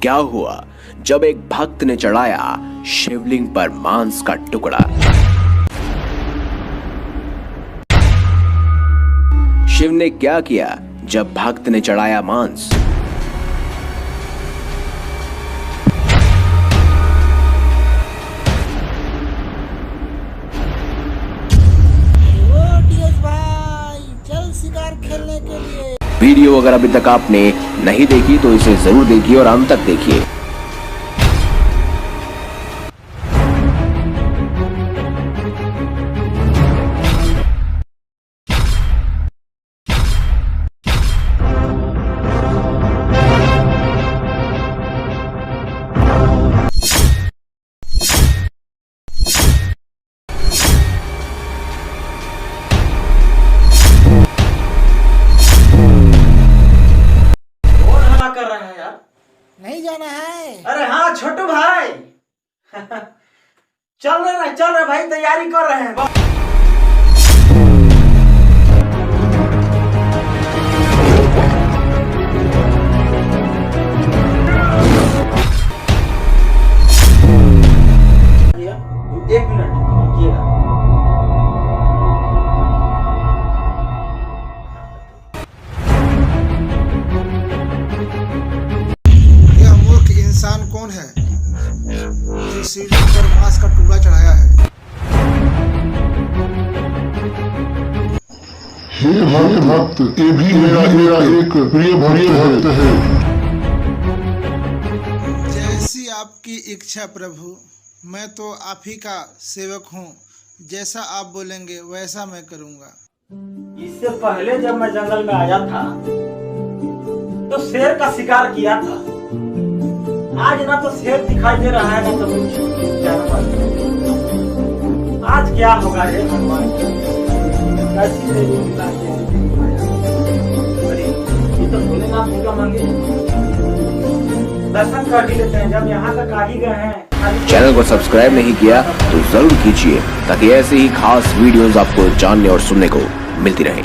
क्या हुआ जब एक भक्त ने चढ़ाया शिवलिंग पर मांस का टुकड़ा। शिव ने क्या किया जब भक्त ने चढ़ाया मांस। शिकार खेलने के लिए वीडियो अगर अभी तक आपने नहीं देखी तो इसे जरूर देखिए और अंत तक देखिए। कर रहे हैं यार, नहीं जाना है। अरे हाँ छोटू भाई चल रहे भाई, तैयारी कर रहे हैं। एक मिनट रुकिएगा। इंसान कौन है जो शिवलिंग पर मांस का टुकड़ा चढ़ाया है? हे भक्त, ये भी मेरा एक प्रिय भक्त है। जैसी आपकी इच्छा प्रभु, मैं तो आप ही का सेवक हूँ। जैसा आप बोलेंगे वैसा मैं करूँगा। इससे पहले जब मैं जंगल में आया था तो शेर का शिकार किया था। आज ना तो शेर दिखाई दे रहा है ना तो कुछ जानवर। आज क्या होगा रे भगवान? कैसी देवी मिला के ये तो भोलेनाथ जी का मंदिर। दर्शन कर ही लेते हैं जब यहाँ तक आ ही गए हैं। चैनल को सब्सक्राइब नहीं किया तो जरूर कीजिए ताकि ऐसे ही खास वीडियोस आपको जानने और सुनने को मिलती रहे।